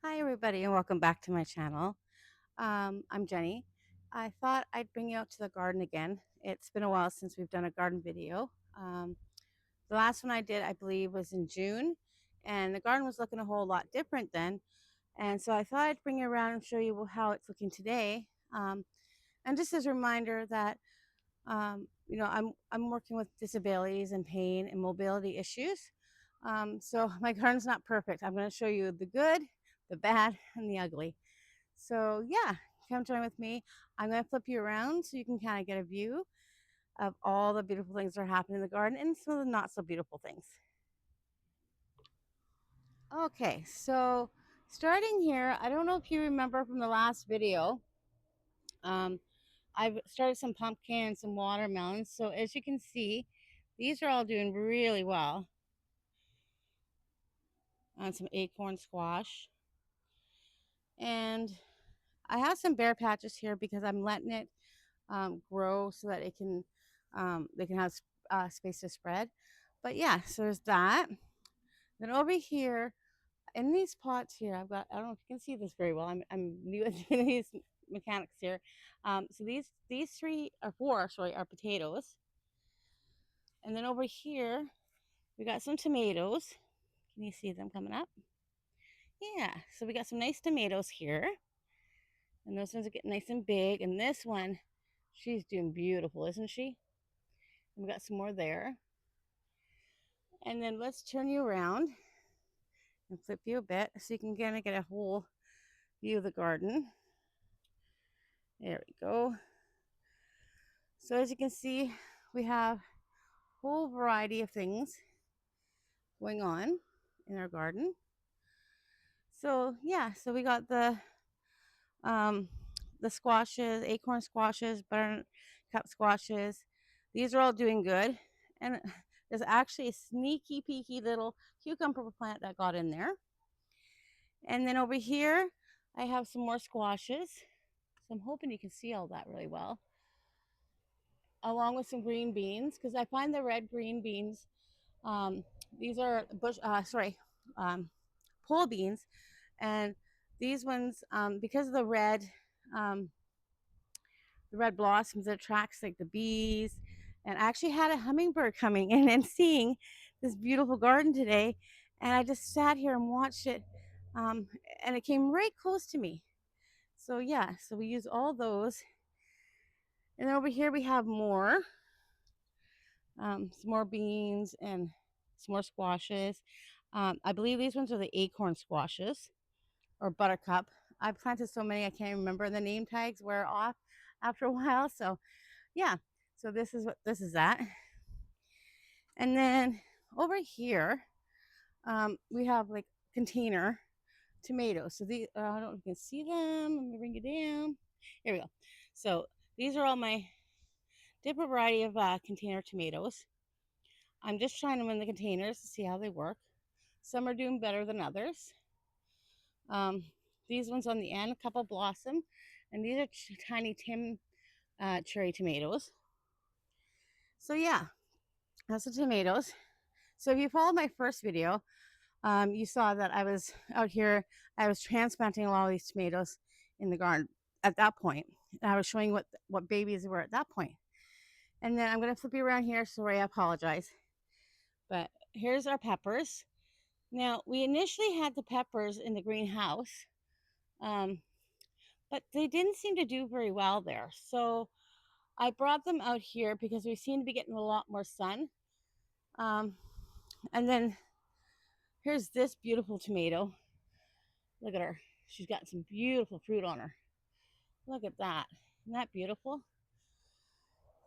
Hi, everybody, and welcome back to my channel. I'm Jenny. I thought I'd bring you out to the garden again. It's been a while since we've done a garden video. The last one I did, I believe, was in June, and the garden was looking a whole lot different then. And so I thought I'd bring you around and show you how it's looking today. And just as a reminder that I'm working with disabilities and pain and mobility issues. So my garden's not perfect. I'm going to show you the good, the bad, and the ugly. So yeah, come join with me. I'm going to flip you around so you can kind of get a view of all the beautiful things that are happening in the garden and some of the not so beautiful things. Okay, so starting here, I don't know if you remember from the last video, um, I've started some pumpkin and some watermelons. So as you can see, these are all doing really well. On some acorn squash. And I have some bare patches here because I'm letting it grow so that they can have space to spread. But yeah, so there's that. Then over here in these pots here, I don't know if you can see this very well. I'm new at these mechanics here. So these three or four, sorry, are potatoes. And then over here, we got some tomatoes. Can you see them coming up? Yeah, so we got some nice tomatoes here. And those ones are getting nice and big. And this one, she's doing beautiful, isn't she? And we got some more there. And then let's turn you around and flip you a bit so you can kind of get a whole view of the garden. There we go. So as you can see, we have a whole variety of things going on in our garden. So yeah, so we got um, the squashes, acorn squashes, buttercup squashes. These are all doing good. And there's actually a sneaky peeky little cucumber plant that got in there. And then over here, I have some more squashes. So I'm hoping you can see all that really well. Along with some green beans, because I find the red green beans, um, these are pole beans. And these ones, because of um, the red blossoms, it attracts like the bees. And I actually had a hummingbird coming in and seeing this beautiful garden today. And I just sat here and watched it. Um, and it came right close to me. So yeah, so we use all those. And then over here we have some more beans and some more squashes. I believe these ones are the acorn squashes or buttercup. I've planted so many I can't remember. The name tags wear off after a while. So yeah, so this is that. And then over here, we have like container tomatoes. So these, I don't know if you can see them. Let me bring it down. Here we go. So these are all my different variety of container tomatoes. I'm just trying them in the containers to see how they work. Some are doing better than others. Um, these ones on the end, a couple blossom, and these are tiny cherry tomatoes. So yeah, that's the tomatoes. So if you followed my first video, you saw that I was out here, I was transplanting a lot of these tomatoes in the garden at that point. And I was showing what babies were at that point. And then I'm going to flip you around here. Sorry, I apologize. But here's our peppers. Now, we initially had the peppers in the greenhouse, um, but they didn't seem to do very well there. So I brought them out here because we seem to be getting a lot more sun. Um, and then here's this beautiful tomato. Look at her. She's got some beautiful fruit on her. Look at that. Isn't that beautiful?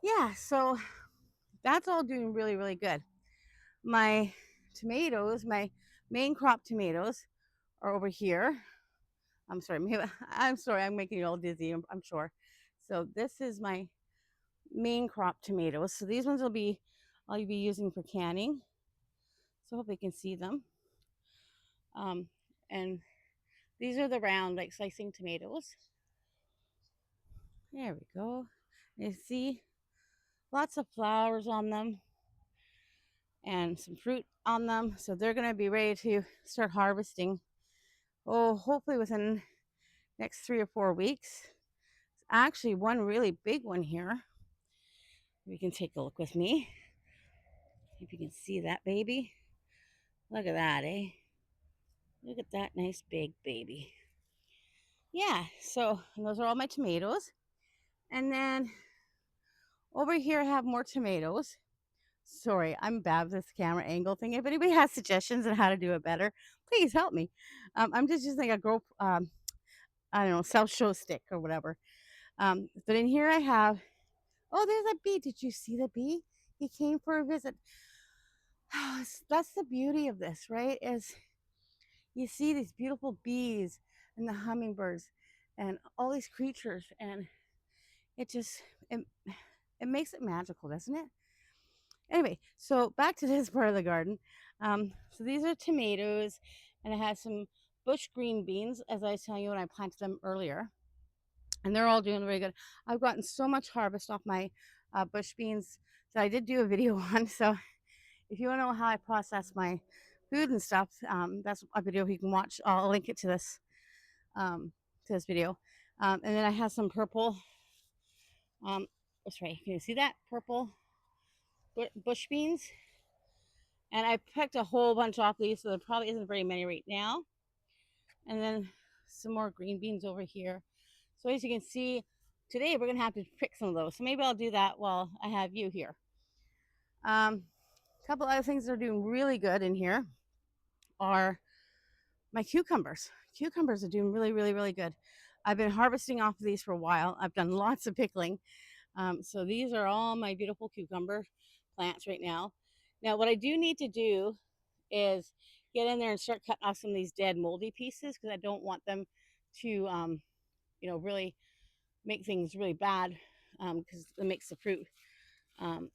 Yeah, so that's all doing really, really good. My tomatoes, my main crop tomatoes, are over here. I'm sorry, I'm sorry, I'm making you all dizzy, I'm sure. So this is my main crop tomatoes. So these ones I'll be using for canning. So I hope you can see them. Um, and these are the round, like slicing tomatoes. There we go. You see lots of flowers on them and some fruit on them. So they're going to be ready to start harvesting hopefully within next 3 or 4 weeks. Actually, one really big one here. You can take a look with me. If you can see that baby. Look at that, eh? Look at that nice big baby. Yeah, so those are all my tomatoes. And then over here I have more tomatoes. Sorry, I'm bad with this camera angle thing. If anybody has suggestions on how to do it better, please help me. I'm just using a I don't know, self show stick or whatever. But in here I have, oh, there's a bee. Did you see the bee? He came for a visit. That's the beauty of this, right? Is you see these beautiful bees and the hummingbirds and all these creatures, and it just it, it makes it magical, doesn't it? Anyway, so back to this part of the garden. So these are tomatoes, and I have some bush green beans, as I was telling you when I planted them earlier, and they're all doing really good. I've gotten so much harvest off my bush beans that I did do a video on. So if you want to know how I process my food and stuff, that's a video you can watch. I'll link it to this video. And then I have some purple. Sorry, can you see that purple bush beans? And I picked a whole bunch off these, so there probably isn't very many right now. And then some more green beans over here. So as you can see, today we're gonna have to pick some of those. So maybe I'll do that while I have you here. A couple other things that are doing really good in here are my cucumbers. Cucumbers are doing really, really, really good. I've been harvesting off of these for a while. I've done lots of pickling. So these are all my beautiful cucumber plants right now. Now, what I do need to do is get in there and start cutting off some of these dead moldy pieces because I don't want them to, really make things really bad because it makes the fruit. Well,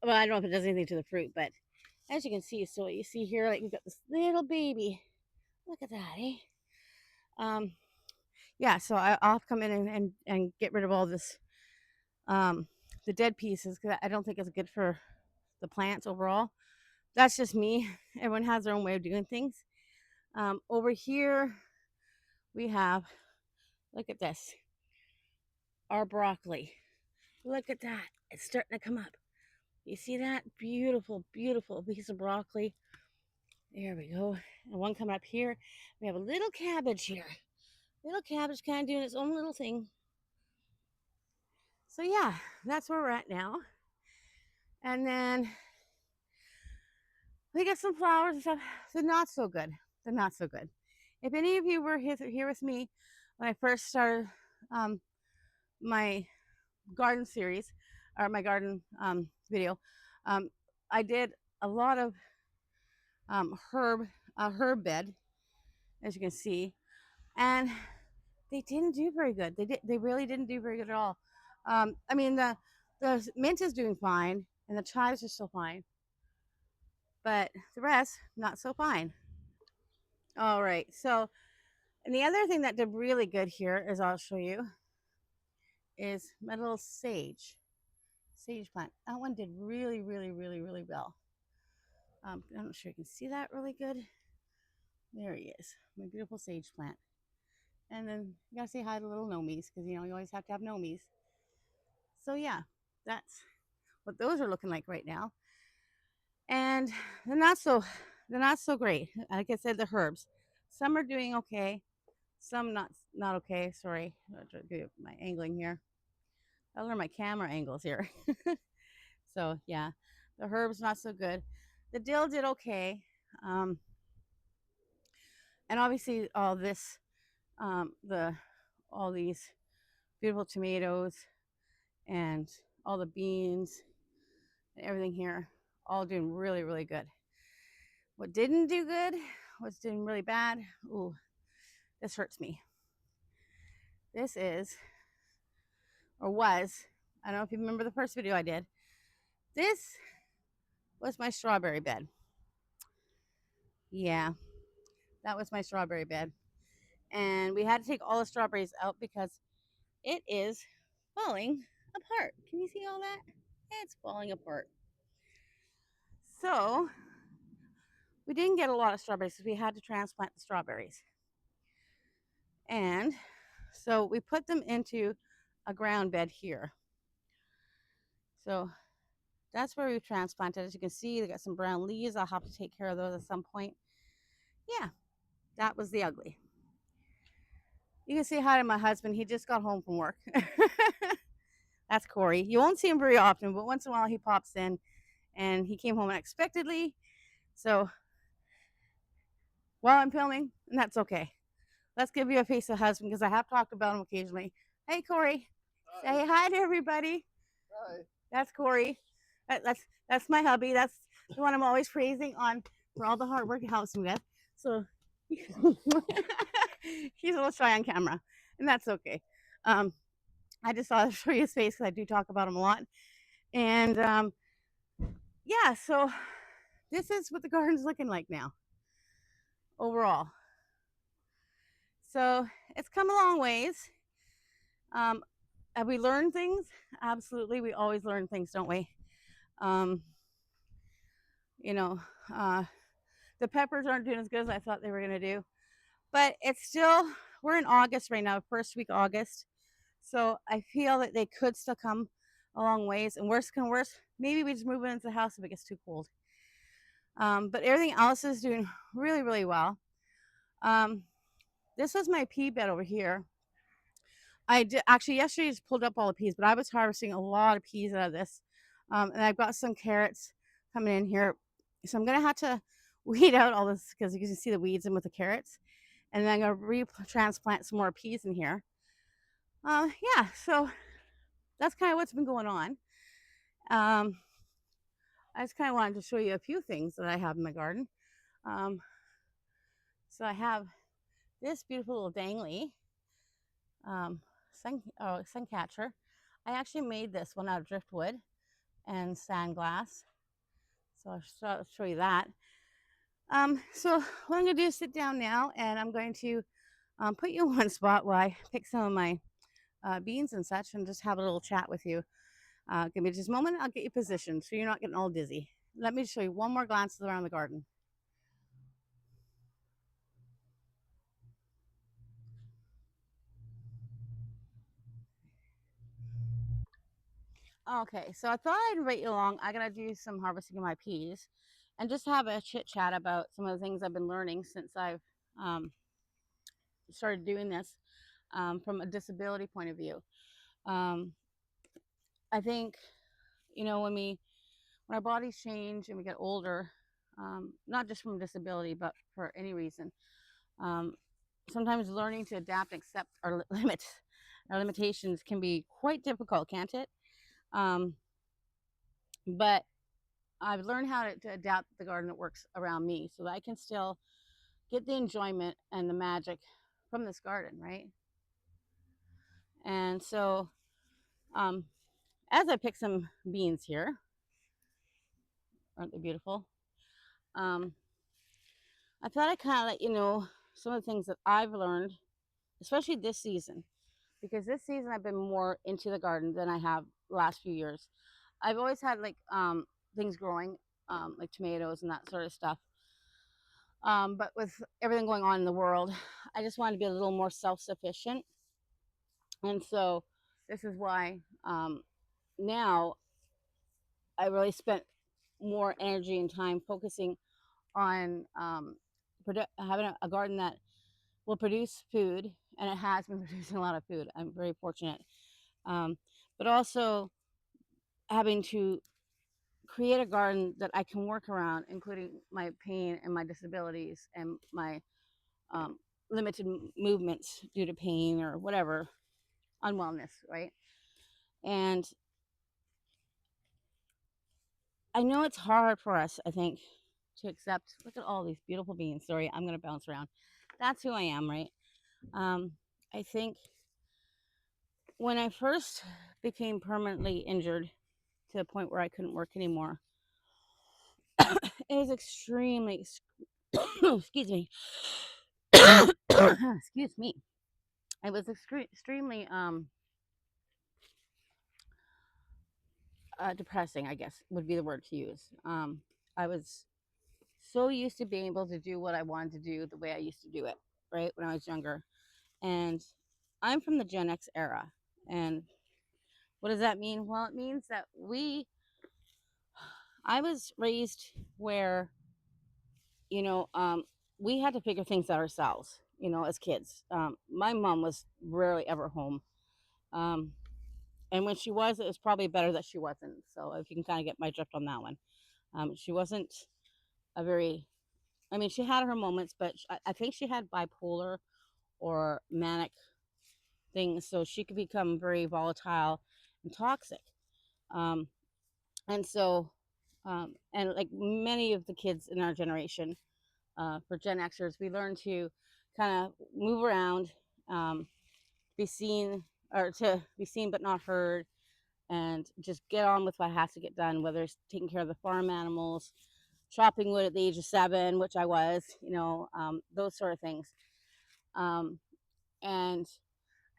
I don't know if it does anything to the fruit, but as you can see, so what you see here, like we've got this little baby. Look at that, eh? Yeah, so I'll come in and get rid of all this, the dead pieces because I don't think it's good for the plants overall. That's just me. Everyone has their own way of doing things. Over here, we have, look at this, our broccoli. Look at that. It's starting to come up. You see that? Beautiful, beautiful piece of broccoli. There we go. And one coming up here. We have a little cabbage here. Little cabbage kind of doing its own little thing. So yeah, that's where we're at now. And then we got some flowers and stuff. They're not so good. They're not so good. If any of you were here with me when I first started my garden series or my garden video, I did a lot of herb bed, as you can see, and they didn't do very good. They really didn't do very good at all. I mean the mint is doing fine and the chives are still fine, but the rest not so fine. All right, so and the other thing that did really good here is I'll show you is my little sage plant. That one did really, really, really, really well. I'm not sure you can see that really good. There he is, my beautiful sage plant. And then you gotta say hi to little nomies because you always have to have nomies. So yeah, that's what those are looking like right now. And they're not so great. Like I said, the herbs. Some are doing okay, some not okay. Sorry, I'll try to do my angling here. I learn my camera angles here. So yeah, the herbs not so good. The dill did okay. Um, and obviously all these beautiful tomatoes and all the beans and everything here, all doing really, really good. What didn't do good, what's doing really bad, ooh, this hurts me. This is, or was, I don't know if you remember the first video I did, this was my strawberry bed. Yeah, that was my strawberry bed. And we had to take all the strawberries out because it is falling apart. Can you see all that? It's falling apart. So we didn't get a lot of strawberries because we had to transplant the strawberries. And so we put them into a ground bed here. So that's where we've transplanted. As you can see, they got some brown leaves. I'll have to take care of those at some point. Yeah, that was the ugly. You can say hi to my husband. He just got home from work. That's Corey. You won't see him very often, but once in a while he pops in, and he came home unexpectedly. So while I'm filming, and that's okay. Let's give you a face of husband because I have talked about him occasionally. Hey, Corey. Hi. Say hi to everybody. Hi. That's Corey. That's my hubby. That's the one I'm always praising on for all the hard work he helps me with. So he's a little shy on camera, and that's okay. I just thought I'd show you his face because I do talk about him a lot. And yeah, so this is what the garden's looking like now overall. So it's come a long ways. Have we learned things? Absolutely. We always learn things, don't we? Um, you know, uh, the peppers aren't doing as good as I thought they were going to do, but it's still, we're in August right now, first week August. So I feel that they could still come a long ways. And worse can worse, maybe we just move into the house if it gets too cold. But everything else is doing really, really well. This was my pea bed over here. I did actually yesterday just pulled up all the peas, but I was harvesting a lot of peas out of this. And I've got some carrots coming in here. So I'm gonna have to weed out all this because you can see the weeds in with the carrots. And then I'm gonna transplant some more peas in here. Yeah, so that's kind of what's been going on. I just kind of wanted to show you a few things that I have in my garden. So I have this beautiful little dangly sun catcher. I actually made this one out of driftwood and sand glass. So I'll show you that. So what I'm gonna do is sit down now, and I'm going to put you in one spot while I pick some of my beans and such, and just have a little chat with you. Give me just a moment. I'll get you positioned so you're not getting all dizzy. Let me show you one more glance around the garden. Okay, so I thought I'd invite you along. I gotta do some harvesting of my peas, and just have a chit chat about some of the things I've been learning since I've um, started doing this from a disability point of view. Um, I think when our bodies change and we get older, not just from disability but for any reason, um, sometimes learning to adapt and accept our our limitations can be quite difficult, can't it? Um, but I've learned how to adapt the garden that works around me so that I can still get the enjoyment and the magic from this garden, right? And so, um, as I pick some beans here, aren't they beautiful? Um, I thought I'd kind of let you know some of the things that I've learned, especially this season, because this season I've been more into the garden than I have the last few years. I've always had like things growing, like tomatoes and that sort of stuff. But with everything going on in the world, I just wanted to be a little more self-sufficient, and so this is why now I really spent more energy and time focusing on having a garden that will produce food, and it has been producing a lot of food. I'm very fortunate, um, but also having to create a garden that I can work around, including my pain and my disabilities and my um, limited movements due to pain or whatever unwellness, right? And I know it's hard for us, I think, to accept. Look at all these beautiful beans. Sorry, I'm going to bounce around. That's who I am, right? I think when I first became permanently injured to the point where I couldn't work anymore, it was extremely, excuse me, excuse me. It was extremely depressing, I guess would be the word to use. I was so used to being able to do what I wanted to do the way I used to do it, right, when I was younger. And I'm from the Gen X era. And what does that mean? Well, it means that I was raised where, you know, we had to figure things out ourselves, as kids. My mom was rarely ever home. Um, and when she was, it was probably better that she wasn't. So if you can kind of get my drift on that one. She wasn't a very, I mean, she had her moments, but I think she had bipolar or manic things. So she could become very volatile and toxic. Um, and so, and like many of the kids in our generation, for Gen Xers, we learn to kind of move around, um, be seen, or to be seen but not heard, and just get on with what has to get done, whether it's taking care of the farm animals, chopping wood at the age of 7, which I was, those sort of things. And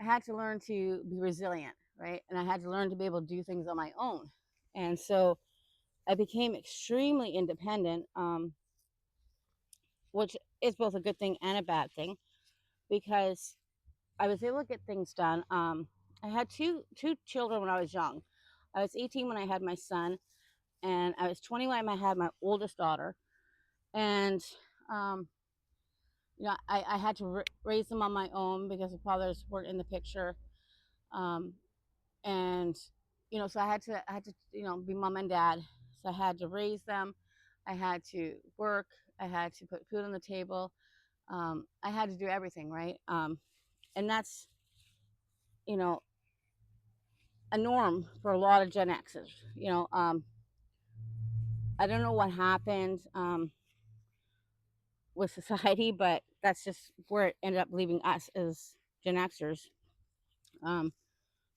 I had to learn to be resilient, right? And I had to learn to be able to do things on my own. And so I became extremely independent, which is both a good thing and a bad thing because I was able to get things done. I had two children when I was young. I was 18 when I had my son, and I was 20 when I had my oldest daughter. And um, I had to raise them on my own because the fathers weren't in the picture. Um, and so I had to be mom and dad. So I had to raise them. I had to work. I had to put food on the table. I had to do everything, right? And that's you know a norm for a lot of Gen Xers. I don't know what happened with society, but that's just where it ended up leaving us as Gen Xers. Um,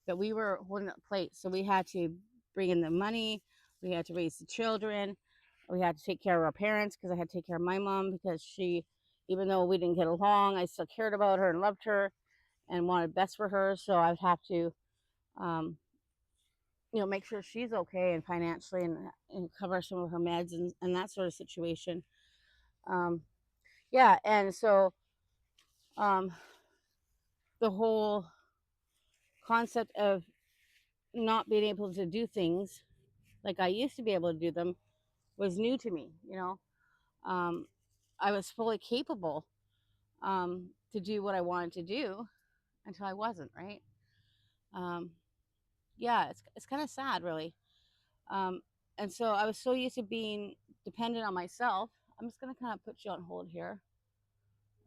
that we were holding up plate, so we had to bring in the money, we had to raise the children, we had to take care of our parents because I had to take care of my mom because she, even though we didn't get along, I still cared about her and loved her and wanted best for her. So I'd have to, um, make sure she's okay and financially and cover some of her meds and that sort of situation. Um, yeah, and so um, the whole concept of not being able to do things like I used to be able to do them was new to me. Um, I was fully capable to do what I wanted to do until I wasn't, right? Um, yeah, it's kind of sad, really. Um, and so I was so used to being dependent on myself. I'm just gonna kind of put you on hold here.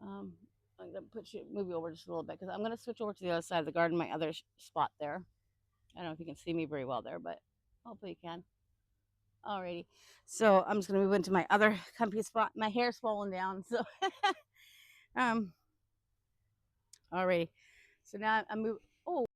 Um, I'm gonna move you over just a little bit because I'm gonna switch over to the other side of the garden, my other spot there. I don't know if you can see me very well there, but hopefully you can. Alrighty. So I'm just gonna move into my other comfy spot. My hair's falling down, so um, alrighty. So now I'm move. Oh,